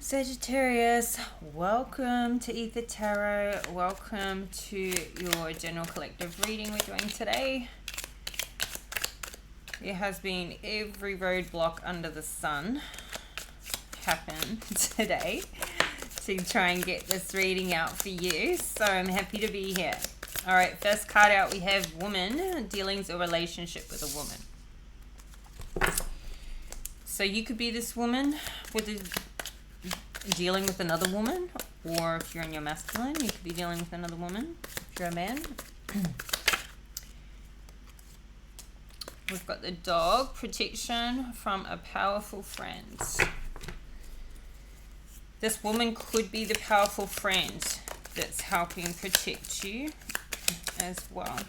Sagittarius, welcome to Ether Tarot. Welcome to your general collective reading we're doing today. There has been every roadblock under the sun happen today to try and get this reading out for you. So I'm happy to be here. All right, first card out, we have woman, dealings or relationship with a woman. So you could be this woman dealing with another woman, or if you're in your masculine, you could be dealing with another woman if you're a man. We've got the dog, protection from a powerful friend. This woman could be the powerful friend that's helping protect you as well.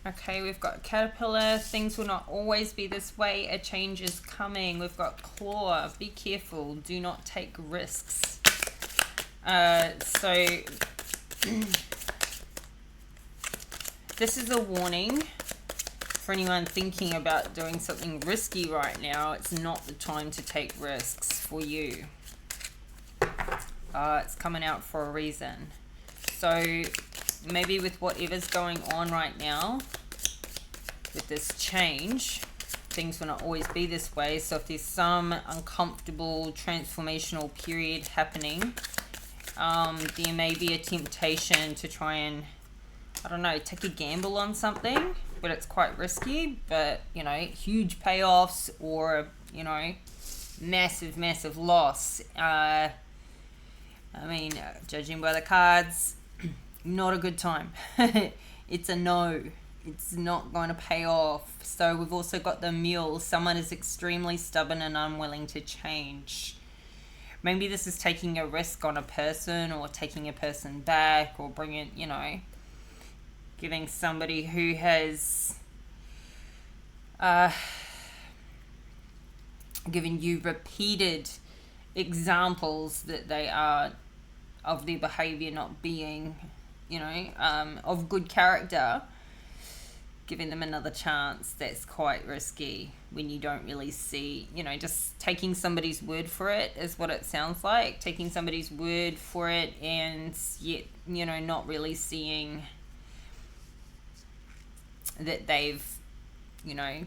Okay, we've got caterpillar. Things will not always be this way. A change is coming. We've got claw. Be careful. Do not take risks. So this is a warning for anyone thinking about doing something risky right now. It's not the time to take risks for you. It's coming out for a reason. So maybe with whatever's going on right now, with this change, things will not always be this way. So if there's some uncomfortable transformational period happening, there may be a temptation to try and, I don't know, take a gamble on something, but it's quite risky, but, you know, huge payoffs or, you know, massive loss. I mean, judging by the cards, not a good time. It's a no. It's not going to pay off. So we've also got the mule. Someone is extremely stubborn and unwilling to change. Maybe this is taking a risk on a person or taking a person back or bringing, you know, giving somebody who has given you repeated examples that they are of their behavior not being, you know, of good character, giving them another chance. That's quite risky when you don't really see, you know, just taking somebody's word for it is what it sounds like. Taking somebody's word for it and yet, you know, not really seeing that they've, you know,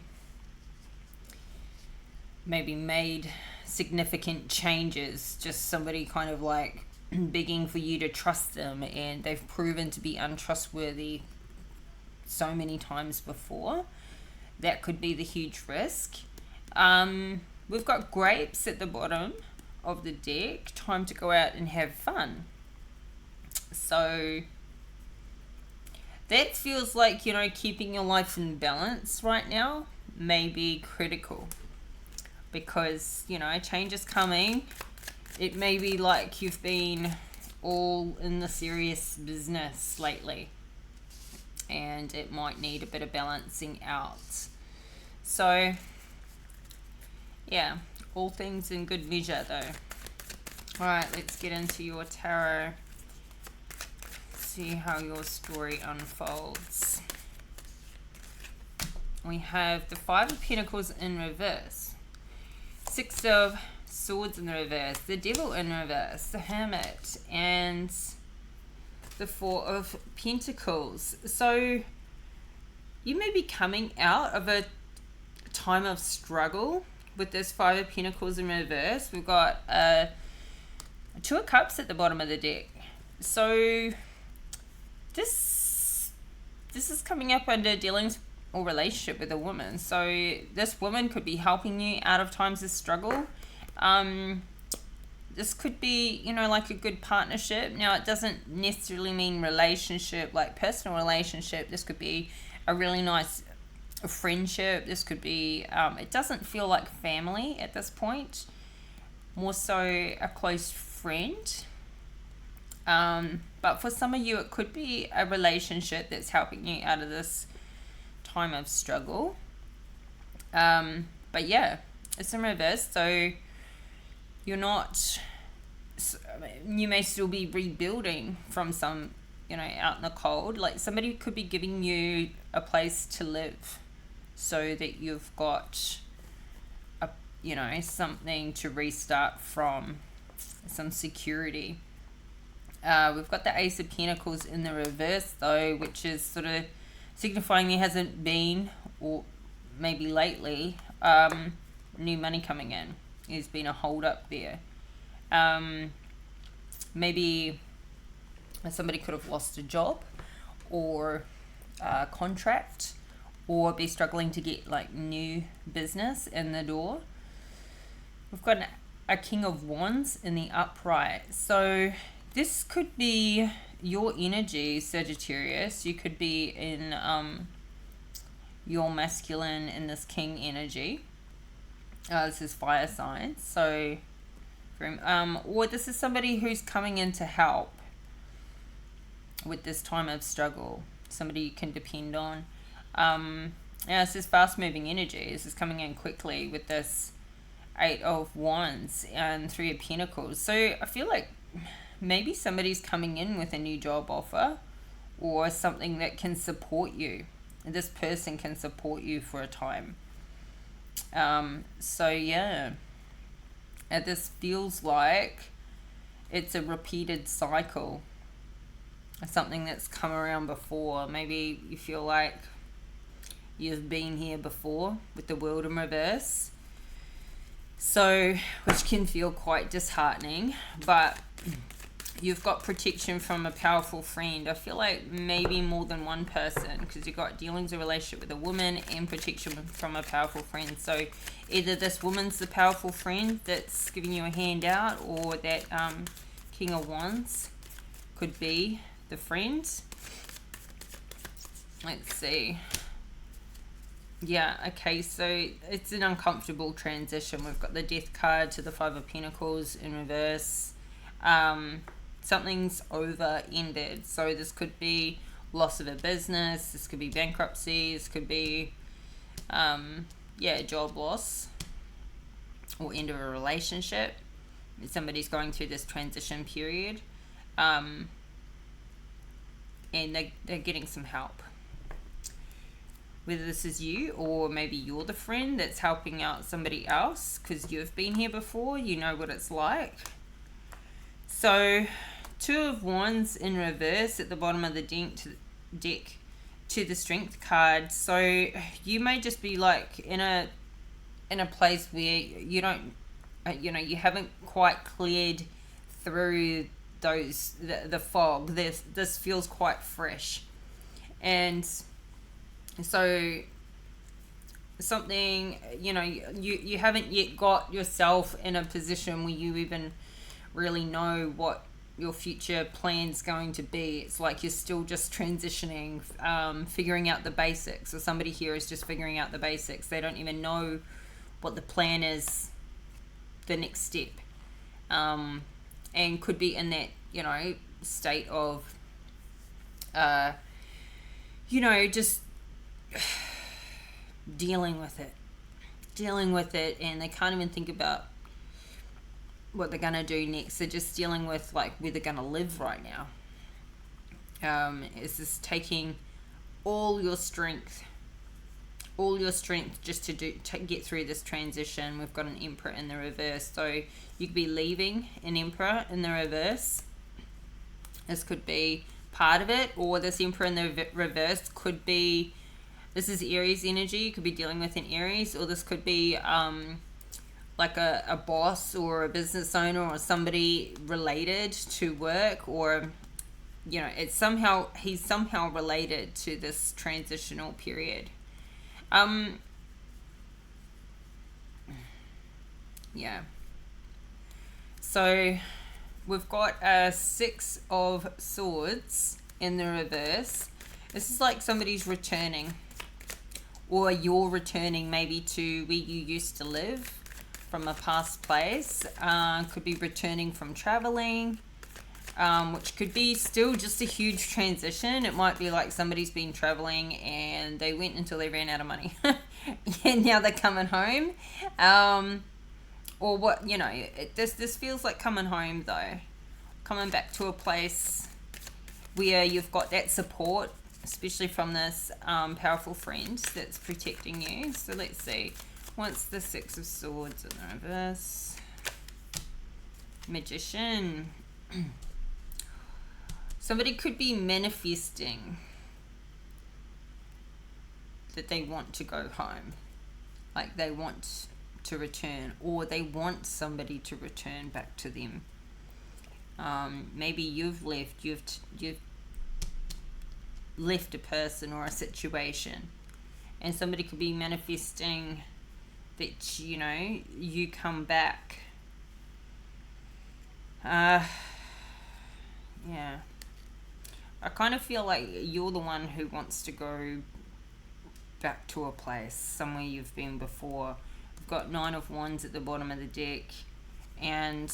maybe made significant changes. Just somebody kind of like begging for you to trust them, and they've proven to be untrustworthy so many times before. That could be the huge risk. We've got grapes at the bottom of the deck. Time to go out and have fun. So that feels like, you know, keeping your life in balance right now may be critical, because, you know, change is coming. It may be like you've been all in the serious business lately, and it might need a bit of balancing out. So, yeah, all things in good measure though. Alright, let's get into your tarot. See how your story unfolds. We have the Five of Pentacles in reverse. Six of Swords in the reverse, the Devil in reverse, the Hermit, and the Four of Pentacles. So you may be coming out of a time of struggle with this Five of Pentacles in reverse. We've got Two of Cups at the bottom of the deck. So this is coming up under dealings or relationship with a woman. So this woman could be helping you out of times of struggle. This could be, you know, like a good partnership. Now, it doesn't necessarily mean relationship, like personal relationship. This could be a really nice friendship. This could be, it doesn't feel like family at this point. More so a close friend. But for some of you, it could be a relationship that's helping you out of this time of struggle. But yeah, it's in reverse. So you're not, you may still be rebuilding from some, you know, out in the cold. Like somebody could be giving you a place to live so that you've got you know, something to restart from, some security. We've got the Ace of Pentacles in the reverse though, which is sort of signifying there hasn't been, or maybe lately, new money coming in. There's been a hold up there. Maybe somebody could have lost a job or a contract, or be struggling to get like new business in the door. We've got a King of Wands in the upright. So this could be your energy, Sagittarius. You could be in your masculine in this King energy. This is fire signs. So, or this is somebody who's coming in to help with this time of struggle. Somebody you can depend on. Now this is fast moving energy. This is coming in quickly with this Eight of Wands and Three of Pentacles. So I feel like maybe somebody's coming in with a new job offer or something that can support you. And this person can support you for a time. So yeah, and this feels like it's a repeated cycle. Something that's come around before. Maybe you feel like you've been here before with the World in reverse. So, which can feel quite disheartening, but you've got protection from a powerful friend. I feel like maybe more than one person, because you've got dealings, a relationship with a woman, and protection from a powerful friend. So either this woman's the powerful friend that's giving you a handout, or that King of Wands could be the friend. Let's see. Yeah, okay, so it's an uncomfortable transition. We've got the Death card to the Five of Pentacles in reverse. Something's over-ended. So this could be loss of a business. This could be bankruptcy. This could be, job loss or end of a relationship. Somebody's going through this transition period. And they're getting some help. Whether this is you, or maybe you're the friend that's helping out somebody else because you've been here before, you know what it's like. So, Two of Wands in reverse at the bottom of the deck to the Strength card. So, you may just be like in a place where you don't, you haven't quite cleared through the fog. This feels quite fresh. And so something, you haven't yet got yourself in a position where you even really know what your future plan's going to be. It's like you're still just transitioning, figuring out the basics. Or somebody here is just figuring out the basics. They don't even know what the plan is, the next step. And could be in that, state of, just dealing with it, and they can't even think about what they're gonna do next. They're just dealing with like where they're gonna live right now. Is this taking all your strength just to get through this transition. We've got an Emperor in the reverse, so you could be leaving an Emperor in the reverse. This could be part of it, or this Emperor in the reverse could be, this is Aries energy. You could be dealing with an Aries, or this could be like a boss or a business owner or somebody related to work, or it's he's somehow related to this transitional period. Yeah. So we've got a Six of Swords in the reverse. This is like somebody's returning, or you're returning maybe to where you used to live from a past place. Could be returning from traveling, which could be still just a huge transition. It might be like somebody's been traveling and they went until they ran out of money and now they're coming home. Or what, this feels like coming home though. Coming back to a place where you've got that support, especially from this powerful friend that's protecting you. So let's see. What's the Six of Swords in the reverse? Magician. Somebody could be manifesting that they want to go home. Like they want to return, or they want somebody to return back to them. Maybe you've left, you've left a person or a situation, and somebody could be manifesting that, you know, you come back. Yeah. I kind of feel like you're the one who wants to go back to a place, somewhere you've been before. We've got Nine of Wands at the bottom of the deck and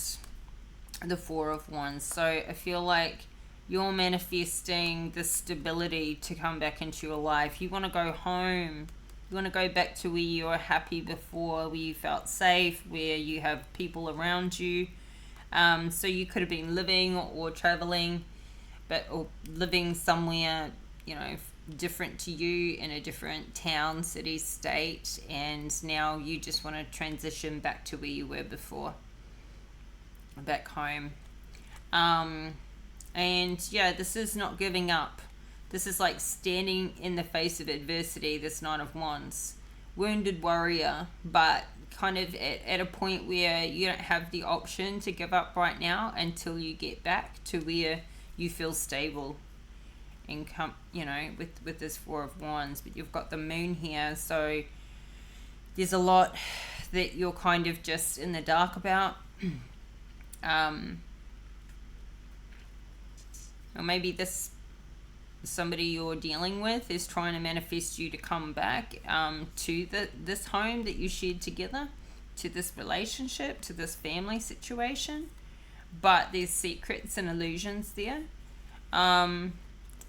the Four of Wands. So I feel like you're manifesting the stability to come back into your life. You want to go home. You want to go back to where you were happy before, where you felt safe, where you have people around you. So you could have been living or traveling, or living somewhere, you know, different to you, in a different town, city, state, and now you just want to transition back to where you were before, back home. And yeah, this is not giving up. This is like standing in the face of adversity, this Nine of Wands. Wounded warrior, but kind of at a point where you don't have the option to give up right now until you get back to where you feel stable and come, you know, with this Four of Wands. But you've got the Moon here, so there's a lot that you're kind of just in the dark about. Or maybe somebody you're dealing with is trying to manifest you to come back to this home that you shared together, to this relationship, to this family situation, but there's secrets and illusions there. I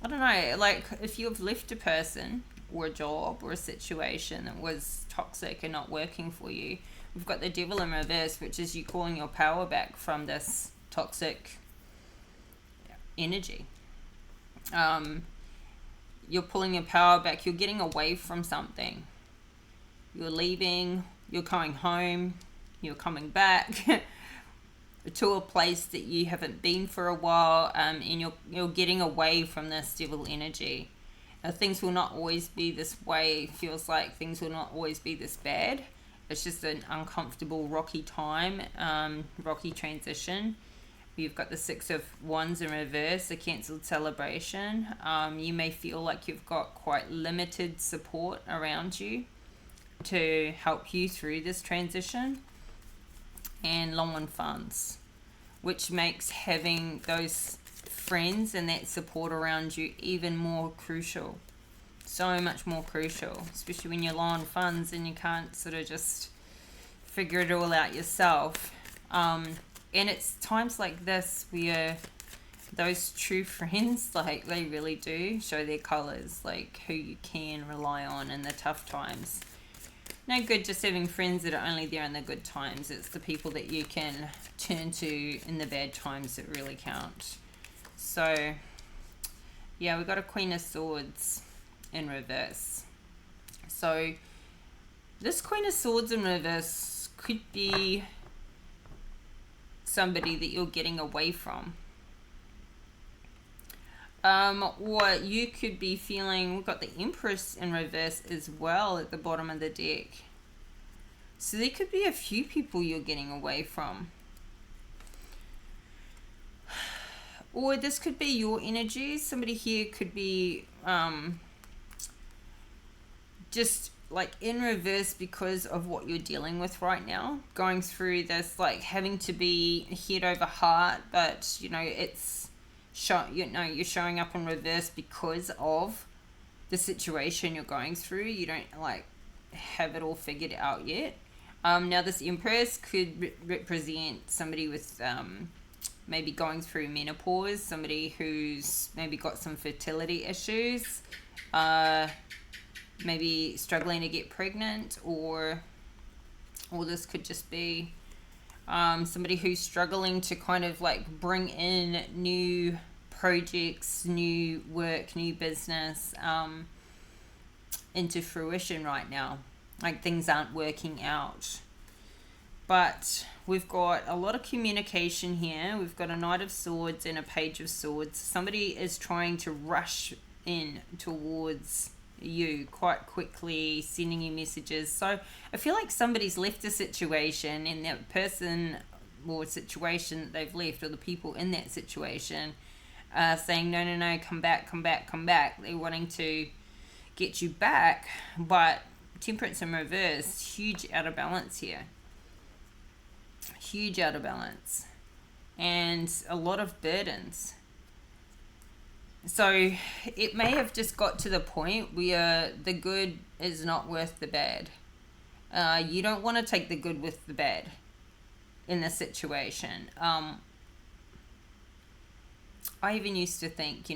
don't know, like if you've left a person or a job or a situation that was toxic and not working for you, we've got the Devil in reverse, which is you calling your power back from this toxic energy. You're pulling your power back. You're getting away from something. You're leaving. You're going home. You're coming back to a place that you haven't been for a while, and you're getting away from this devil energy. Now, things will not always be this way. It feels like things will not always be this bad. It's just an uncomfortable, rocky time, rocky transition. You've got the Six of Wands in reverse, a cancelled celebration. You may feel like you've got quite limited support around you to help you through this transition. And low on funds, which makes having those friends and that support around you even more crucial. So much more crucial, especially when you're low on funds and you can't sort of just figure it all out yourself. And it's times like this where those true friends, like, they really do show their colours, like who you can rely on in the tough times. No good just having friends that are only there in the good times. It's the people that you can turn to in the bad times that really count. So, yeah, we've got a Queen of Swords in reverse. So, this Queen of Swords in reverse could be somebody that you're getting away from. Or you could be feeling, we've got the Empress in reverse as well at the bottom of the deck. So there could be a few people you're getting away from. Or this could be your energy. Somebody here could be just like in reverse because of what you're dealing with right now. Going through this, like having to be head over heart, but you know, it's you're showing up in reverse because of the situation you're going through. You don't like have it all figured out yet. Now this Empress could represent somebody with maybe going through menopause, somebody who's maybe got some fertility issues, maybe struggling to get pregnant, or this could just be somebody who's struggling to kind of like bring in new projects, new work, new business into fruition right now. like things aren't working out. But we've got a lot of communication here. We've got a Knight of Swords and a Page of Swords. Somebody is trying to rush in towards you quite quickly, sending you messages. So I feel like somebody's left a situation, and that person or situation that they've left, or the people in that situation, saying, no, come back. They're wanting to get you back, but Temperance in reverse, huge out of balance here. Huge out of balance. And a lot of burdens. So it may have just got to the point where the good is not worth the bad. You don't want to take the good with the bad in this situation. I even used to think,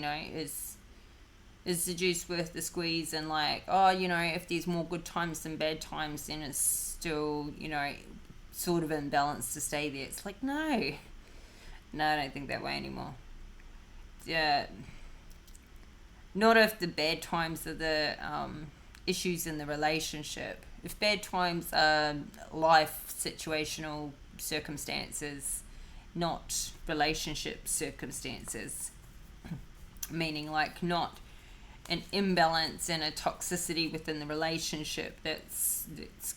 is the juice worth the squeeze? And like, if there's more good times than bad times, then it's still, sort of in balance to stay there. It's like, no, I don't think that way anymore. Yeah. Not if the bad times are the issues in the relationship. If bad times are life situational circumstances, not relationship circumstances, meaning like not an imbalance and a toxicity within the relationship that's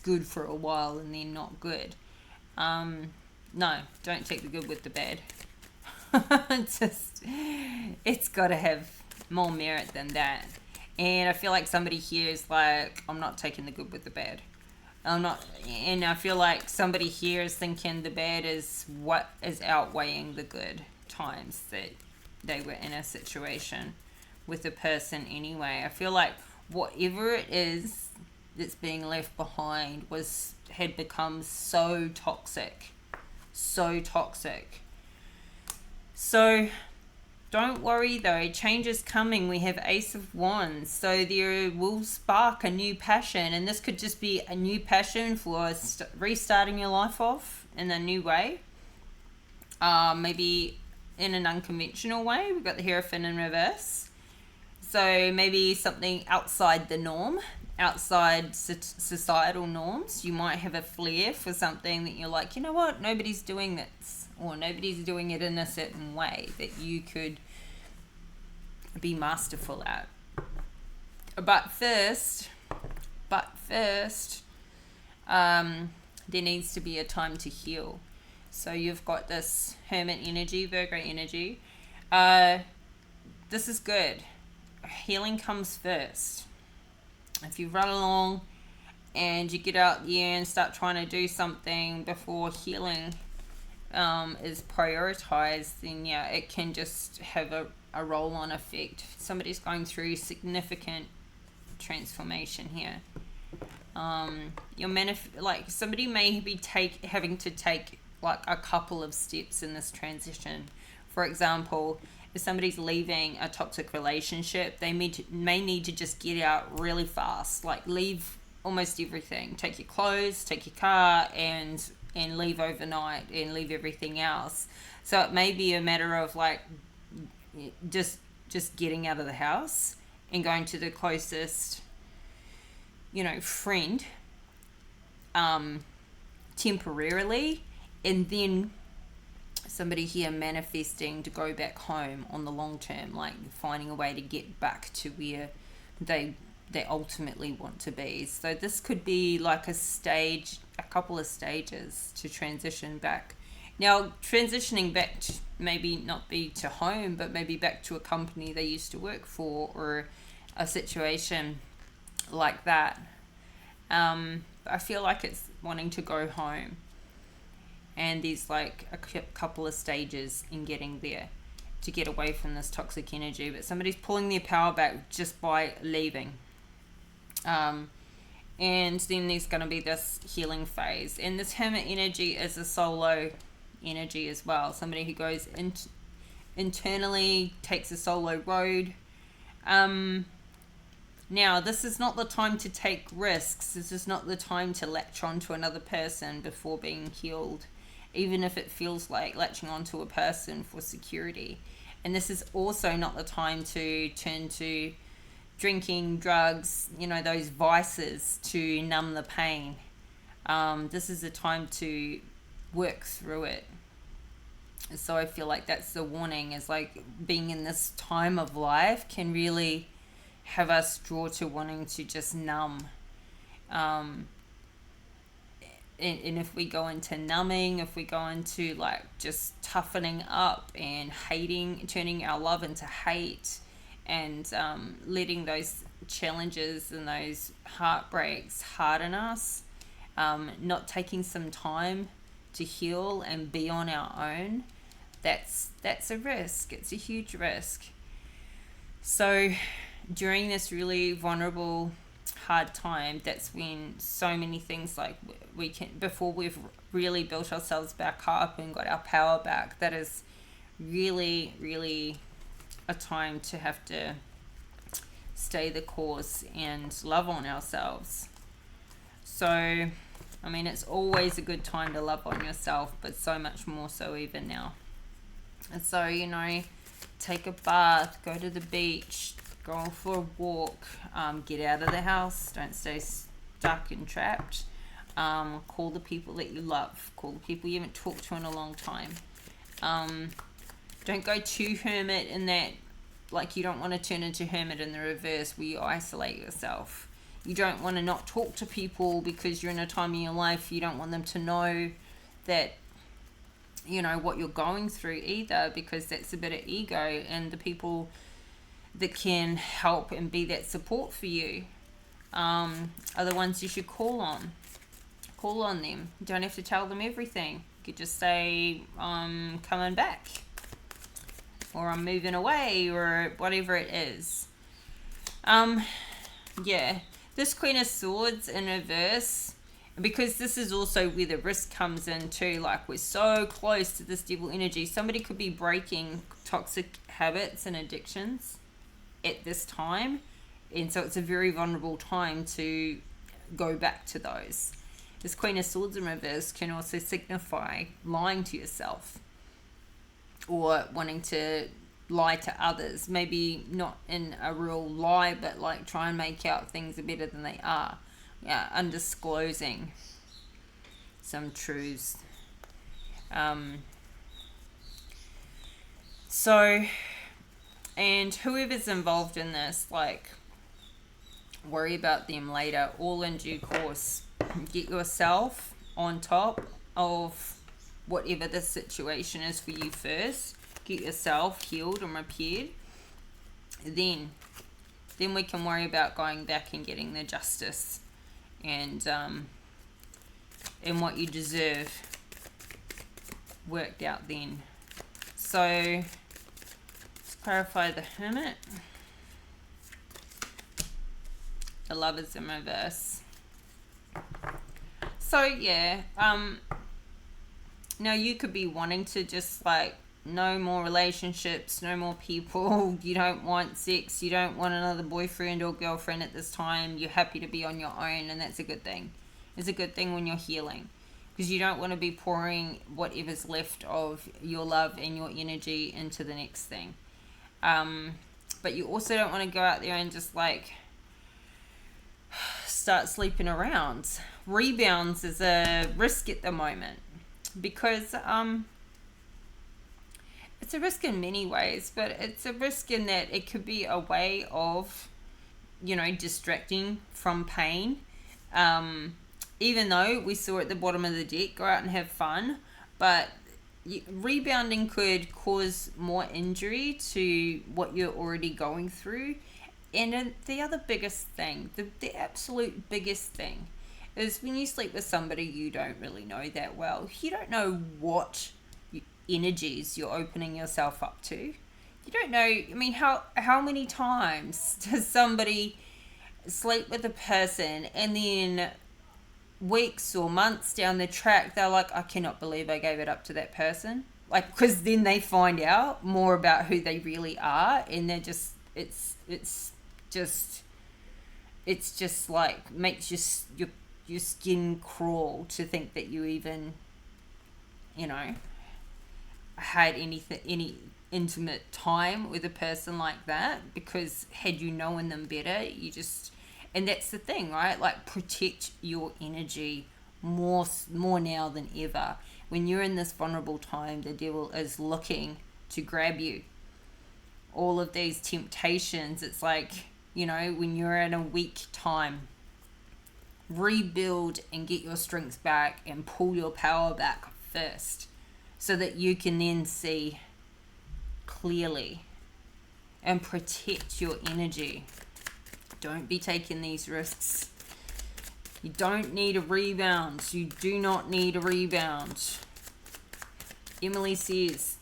good for a while and then not good. No, don't take the good with the bad. It's got to have more merit than that. And I feel like somebody here is like, I'm not taking the good with the bad. And I feel like somebody here is thinking the bad is what is outweighing the good times that they were in a situation with a person anyway. I feel like whatever it is that's being left behind had become so toxic. So don't worry though, change is coming. We have Ace of Wands, so there will spark a new passion, and this could just be a new passion for restarting your life off in a new way, maybe in an unconventional way. We've got the Hierophant in reverse, so maybe something outside the norm, outside societal norms. You might have a flair for something that you're like, you know what, nobody's doing this, or nobody's doing it in a certain way that you could be masterful at. But first, there needs to be a time to heal. So you've got this Hermit energy, Virgo energy. This is good. Healing comes first. If you run along and you get out there and start trying to do something before healing is prioritized, then yeah, it can just have a roll-on effect. Somebody's going through significant transformation here. Somebody may be having to take like a couple of steps in this transition. For example, if somebody's leaving a toxic relationship, they may need to just get out really fast, like leave almost everything. Take your clothes, take your car, and leave overnight, and leave everything else. So it may be a matter of like just getting out of the house and going to the closest, friend, temporarily, and then somebody here manifesting to go back home on the long term, like finding a way to get back to where they ultimately want to be. So this could be like a couple of stages to transition back. Now, transitioning back to maybe not be to home, but maybe back to a company they used to work for, or a situation like that. I feel like it's wanting to go home. And there's like a couple of stages in getting there to get away from this toxic energy. But somebody's pulling their power back just by leaving. And then there's going to be this healing phase. And this Hermit energy is a solo energy as well. Somebody who goes internally, takes a solo road. Now, this is not the time to take risks. This is not the time to latch on to another person before being healed, even if it feels like latching onto a person for security. And this is also not the time to turn to drinking, drugs, those vices to numb the pain. This is a time to work through it. So I feel like that's the warning, is like being in this time of life can really have us draw to wanting to just numb. And if we go into numbing, if we go into like just toughening up and hating, turning our love into hate, and letting those challenges and those heartbreaks harden us, not taking some time to heal and be on our own, that's a risk. It's a huge risk. So during this really vulnerable, hard time, that's when so many things, like we can, before we've really built ourselves back up and got our power back, that is really, really a time to have to stay the course and love on ourselves. So, I mean, it's always a good time to love on yourself, but so much more so even now. And so, take a bath, go to the beach, go for a walk, get out of the house, don't stay stuck and trapped. Call the people that you love, call the people you haven't talked to in a long time. Don't go too hermit in that, like, you don't want to turn into hermit in the reverse where you isolate yourself. You don't want to not talk to people because you're in a time in your life you don't want them to know that, what you're going through either, because that's a bit of ego, and the people that can help and be that support for you are the ones you should call on. Call on them. You don't have to tell them everything. You could just say, I'm coming back, or I'm moving away, or whatever it is. Yeah, this Queen of Swords in reverse, because this is also where the risk comes in too. Like, we're so close to this devil energy. Somebody could be breaking toxic habits and addictions at this time, and so it's a very vulnerable time to go back to those. This Queen of Swords in reverse can also signify lying to yourself, or wanting to lie to others, maybe not in a real lie, but like try and make out things are better than they are. Yeah, undisclosing some truths. So, and whoever's involved in this, like, worry about them later, all in due course. Get yourself on top of whatever the situation is for you first. Get yourself healed and repaired. Then we can worry about going back and getting the justice and what you deserve worked out then. So let's clarify the Hermit. The Lovers in reverse. So yeah, now you could be wanting to just like no more relationships, no more people. You don't want sex, you don't want another boyfriend or girlfriend at this time. You're happy to be on your own, and that's a good thing. It's a good thing when you're healing, because you don't want to be pouring whatever's left of your love and your energy into the next thing. But you also don't want to go out there and just like start sleeping around. Rebounds is a risk at the moment, because it's a risk in many ways, but it's a risk in that it could be a way of, distracting from pain. Even though we saw at the bottom of the deck, go out and have fun, but rebounding could cause more injury to what you're already going through. And the other biggest thing, the absolute biggest thing, is when you sleep with somebody you don't really know that well, you don't know what energies you're opening yourself up to. You don't know. I mean, how many times does somebody sleep with a person and then weeks or months down the track they're like, I cannot believe I gave it up to that person? Like, because then they find out more about who they really are, and they're just it's just like makes your skin crawl to think that you even had any intimate time with a person like that, because had you known them better, and that's the thing, right? Like, protect your energy more now than ever. When you're in this vulnerable time, the devil is looking to grab you. All of these temptations, it's like, when you're in a weak time, rebuild and get your strength back and pull your power back first, so that you can then see clearly and protect your energy. Don't be taking these risks. You don't need a rebound. You do not need a rebound. Emily says,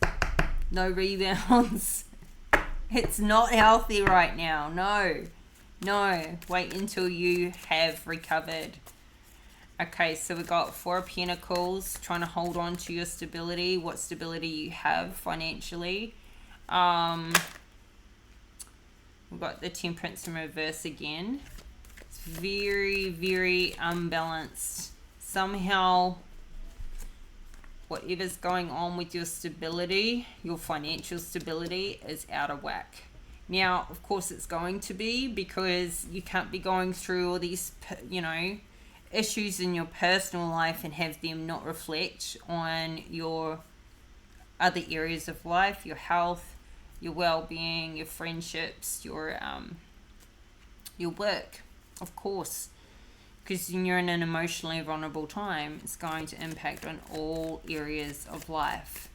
no rebounds. It's not healthy right now. No. Wait until you have recovered. Okay, so we got 4 of Pentacles, trying to hold on to your stability. What stability you have financially. We've got the Temperance in reverse again. It's very, very unbalanced. Somehow, whatever's going on with your stability, your financial stability, is out of whack. Now, of course, it's going to be, because you can't be going through all these, issues in your personal life and have them not reflect on your other areas of life, your health, your well-being, your friendships, your work, of course. Because when you're in an emotionally vulnerable time, it's going to impact on all areas of life.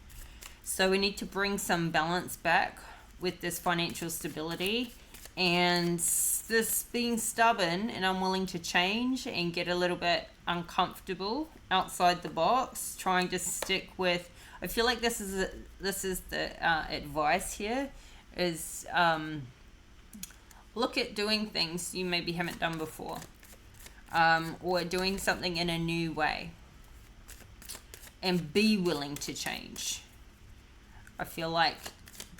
So we need to bring some balance back with this financial stability, and this being stubborn and unwilling to change and get a little bit uncomfortable outside the box, trying to stick with. I feel like this is the advice here is look at doing things you maybe haven't done before, or doing something in a new way, and be willing to change. I feel like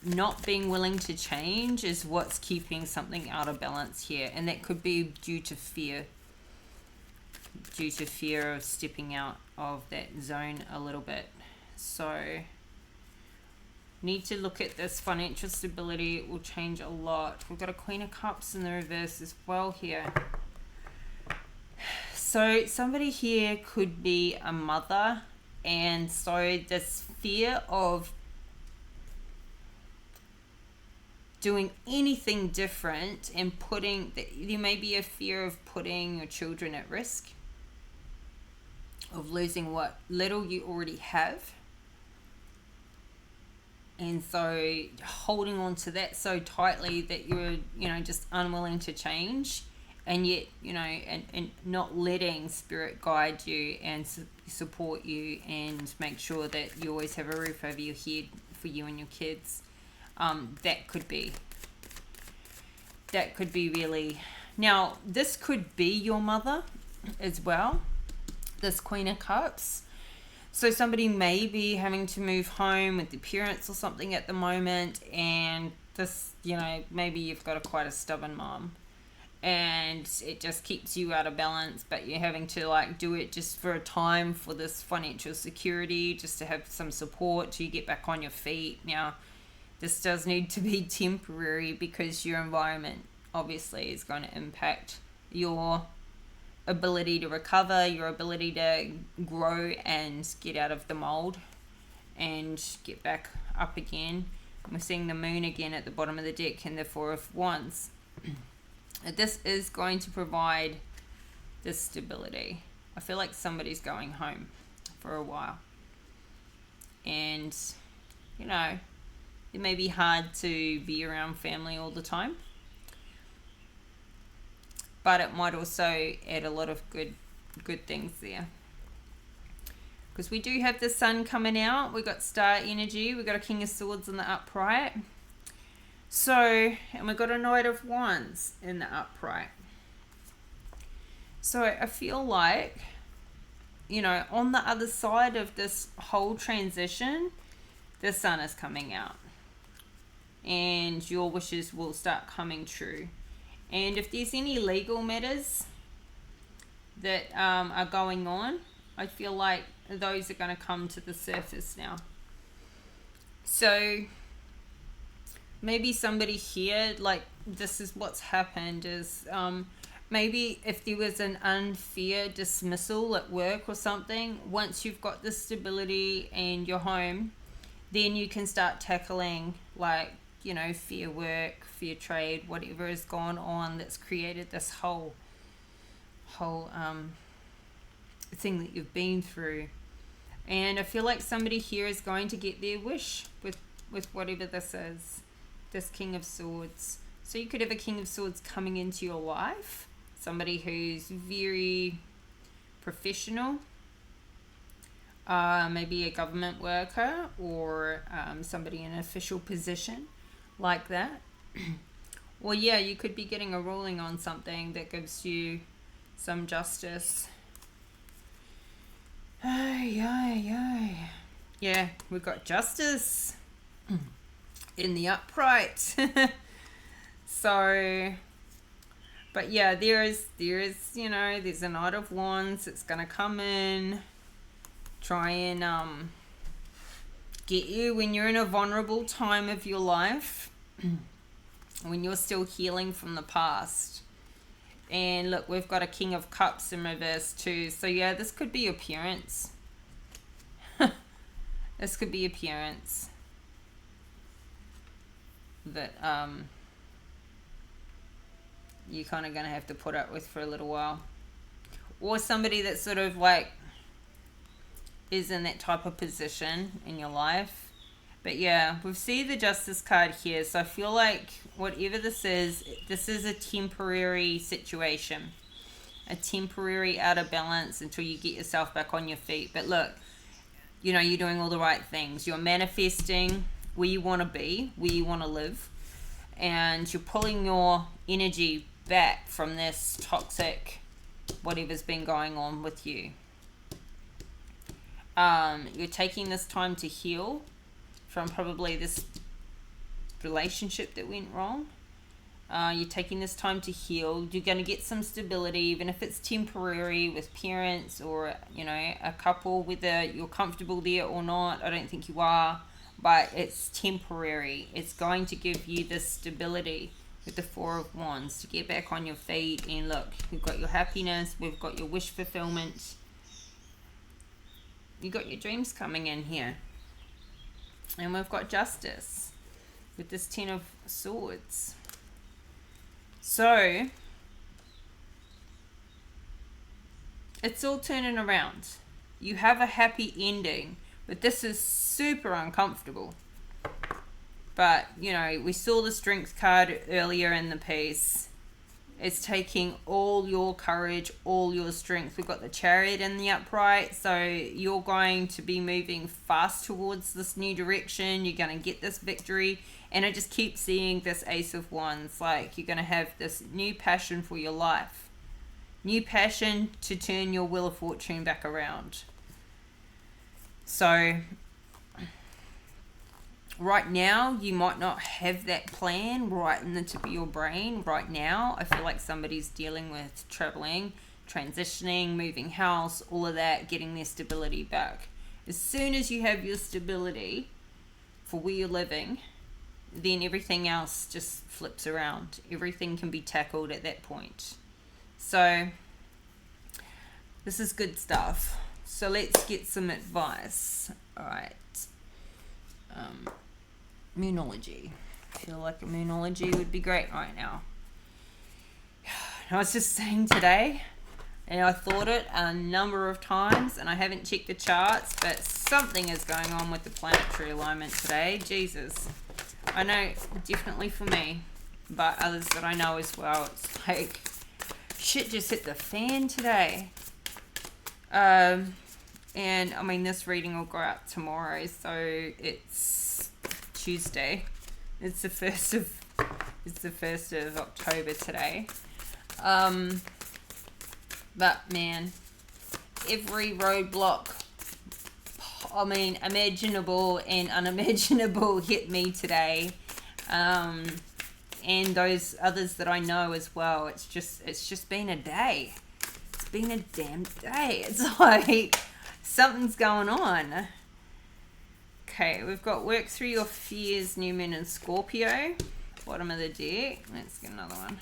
not being willing to change is what's keeping something out of balance here, and that could be due to fear of stepping out of that zone a little bit. So need to look at this financial stability. It will change a lot. We've got a Queen of Cups in the reverse as well here. So somebody here could be a mother, and so this fear of doing anything different and there may be a fear of putting your children at risk, of losing what little you already have. And so holding on to that so tightly that you're, just unwilling to change, and yet, and not letting spirit guide you and support you and make sure that you always have a roof over your head for you and your kids. That could be really. Now, this could be your mother as well, this Queen of Cups. So somebody may be having to move home with the parents or something at the moment, and this, maybe you've got quite a stubborn mom, and it just keeps you out of balance, but you're having to do it just for a time for this financial security, just to have some support till you get back on your feet. Now, this does need to be temporary, because your environment obviously is going to impact your ability to recover, your ability to grow and get out of the mold and get back up again. And we're seeing the moon again at the bottom of the deck and the Four of Wands. This is going to provide this stability. I feel like somebody's going home for a while. And, it may be hard to be around family all the time, but it might also add a lot of good things there. Because we do have the Sun coming out. We've got star energy. We've got a King of Swords in the upright. So, and we've got a Knight of Wands in the upright. So I feel like, on the other side of this whole transition, the Sun is coming out, and your wishes will start coming true. And if there's any legal matters that are going on, I feel like those are going to come to the surface now. So maybe somebody here, like, this is what's happened is, maybe if there was an unfair dismissal at work or something, once you've got the stability and you're home, then you can start tackling, like, you know, fair work, fair trade, whatever has gone on that's created this whole thing that you've been through. And I feel like somebody here is going to get their wish with whatever this is, this King of Swords. So you could have a King of Swords coming into your life, somebody who's very professional, maybe a government worker, or somebody in an official position like that. Well, yeah, you could be getting a ruling on something that gives you some justice. Yeah, we've got justice in the upright. So, but yeah, there is, you know, there's a Knight of Wands that's going to come in, try and get you when you're in a vulnerable time of your life, when you're still healing from the past. And look, we've got a King of Cups in reverse too. So yeah, this could be your parents. This could be your parents that you're kind of going to have to put up with for a little while. Or somebody that sort of like is in that type of position in your life. But yeah, we've seen the Justice card here. So I feel like whatever this is a temporary situation. A temporary out of balance until you get yourself back on your feet. But look, you know, you're doing all the right things. You're manifesting where you want to be, where you want to live. And you're pulling your energy back from this toxic whatever's been going on with you. You're taking this time to heal from probably this relationship that went wrong. You're taking this time to heal. You're going to get some stability, even if it's temporary, with parents or, you know, a couple, whether you're comfortable there or not. I don't think you are, but it's temporary. It's going to give you this stability with the Four of Wands to get back on your feet. And look, we've got your happiness, we've got your wish fulfillment, you got your dreams coming in here, and we've got justice with this Ten of Swords. So it's all turning around. You have a happy ending, but this is super uncomfortable. But, you know, we saw the Strength card earlier in the piece. It's taking all your courage, all your strength. We've got the Chariot in the upright, so you're going to be moving fast towards this new direction. You're going to get this victory. And I just keep seeing this Ace of Wands, like you're going to have this new passion for your life. New passion to turn your Wheel of Fortune back around. So right now, you might not have that plan right in the tip of your brain right now. I feel like somebody's dealing with traveling, transitioning, moving house, all of that, getting their stability back. As soon as you have your stability for where you're living, then everything else just flips around. Everything can be tackled at that point. So this is good stuff. So let's get some advice. All right. Moonology. I feel like a moonology would be great right now. I was just saying today, and I thought it a number of times, and I haven't checked the charts, but something is going on with the planetary alignment today. Jesus. I know, definitely for me, but others that I know as well. It's like, shit just hit the fan today. And I mean, this reading will go out tomorrow, so it's Tuesday. It's the 1st of October today. But man, every roadblock, I mean, imaginable and unimaginable hit me today. And those others that I know as well. It's just been a day. It's been a damn day. It's like something's going on. Okay, we've got work through your fears, new moon and Scorpio. Bottom of the deck. Let's get another one.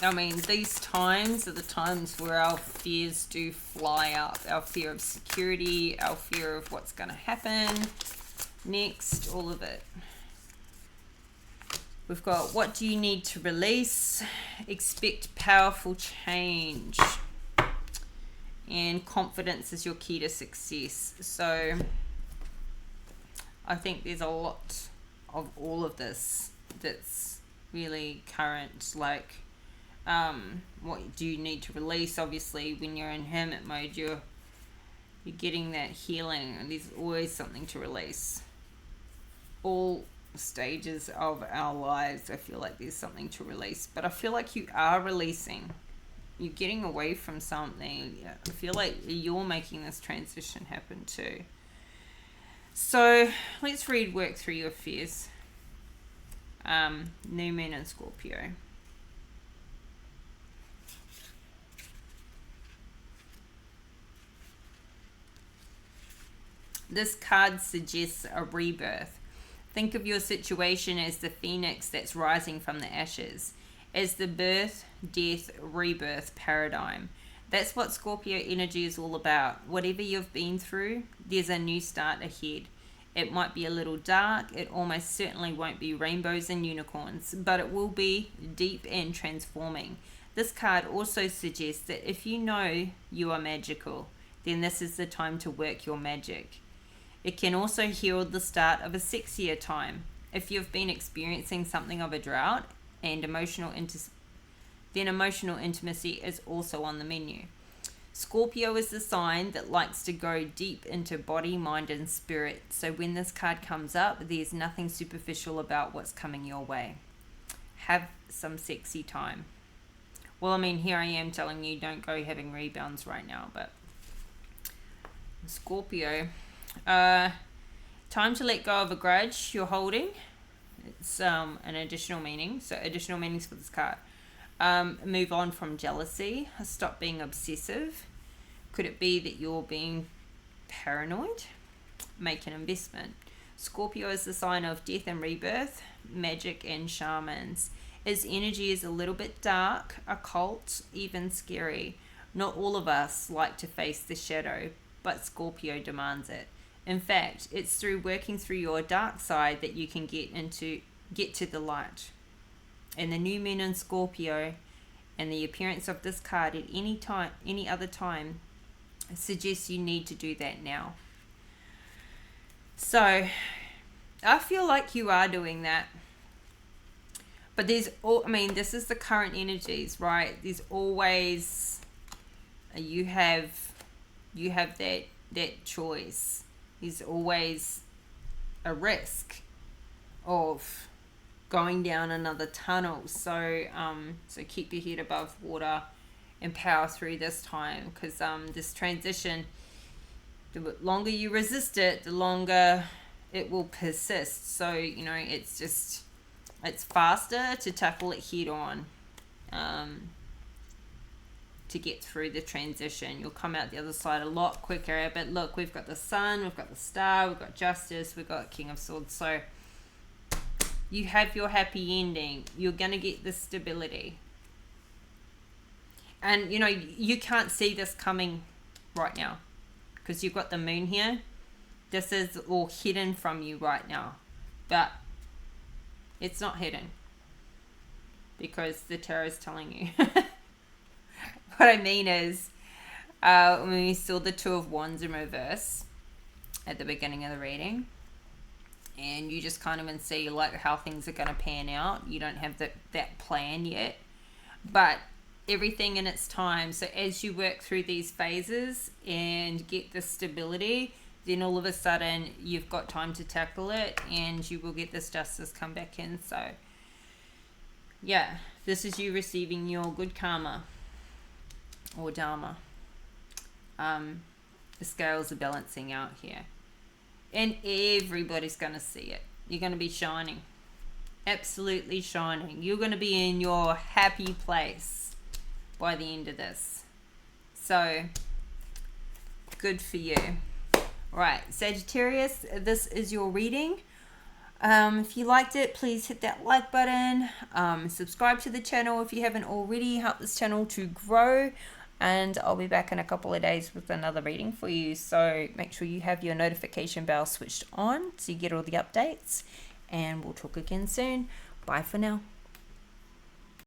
I mean, these times are the times where our fears do fly up. Our fear of security, our fear of what's going to happen next, all of it. We've got, what do you need to release? Expect powerful change. And confidence is your key to success. So I think there's a lot of all of this that's really current. Like, what do you need to release? Obviously, when you're in hermit mode, you're getting that healing, and there's always something to release. All stages of our lives, I feel like there's something to release, but I feel like you are releasing. You're getting away from something. I feel like you're making this transition happen too. So let's read work through your fears. New moon and Scorpio. This card suggests a rebirth. Think of your situation as the phoenix that's rising from the ashes, as the birth, death, rebirth paradigm. That's what Scorpio energy is all about. Whatever you've been through, there's a new start ahead. It might be a little dark, it almost certainly won't be rainbows and unicorns, but it will be deep and transforming. This card also suggests that if you know you are magical, then this is the time to work your magic. It can also herald the start of a sexier time. If you've been experiencing something of a drought and emotional intimacy is also on the menu. Scorpio is the sign that likes to go deep into body, mind, and spirit. So when this card comes up, there's nothing superficial about what's coming your way. Have some sexy time. Well, I mean, here I am telling you don't go having rebounds right now, but Scorpio, time to let go of a grudge you're holding. It's an additional meaning. So additional meanings for this card. Move on from jealousy. Stop being obsessive. Could it be that you're being paranoid? Make an investment. Scorpio is the sign of death and rebirth, magic and shamans. Its energy is a little bit dark, occult, even scary. Not all of us like to face the shadow, but Scorpio demands it. In fact, it's through working through your dark side that you can get to the light. And the new moon in Scorpio and the appearance of this card at any other time suggests you need to do that now. So I feel like you are doing that. But this is the current energies, right? There's always you have that choice. There's always a risk of going down another tunnel. So keep your head above water and power through this time, because this transition, the longer you resist it, the longer it will persist. So it's faster to tackle it head on, to get through the transition. You'll come out the other side a lot quicker. But look, we've got the sun, we've got the star, we've got justice, we've got King of Swords. So you have your happy ending. You're going to get the stability. And, you can't see this coming right now because you've got the moon here. This is all hidden from you right now. But it's not hidden because the tarot is telling you. What I mean is, when we saw the Two of Wands in reverse at the beginning of the reading, and you just kind of can see like how things are going to pan out. You don't have that plan yet, but everything in its time. So as you work through these phases and get the stability, then all of a sudden you've got time to tackle it, and you will get this justice come back in. So yeah, this is you receiving your good karma or dharma. The scales are balancing out here, and everybody's going to see it. You're going to be shining, absolutely shining. You're going to be in your happy place. by the end of this. So good for you. Right, Sagittarius, this is your reading. If you liked it, please hit that like button. Subscribe to the channel if you haven't already. Help this channel to grow. And I'll be back in a couple of days with another reading for you. So make sure you have your notification bell switched on so you get all the updates. And we'll talk again soon. Bye for now.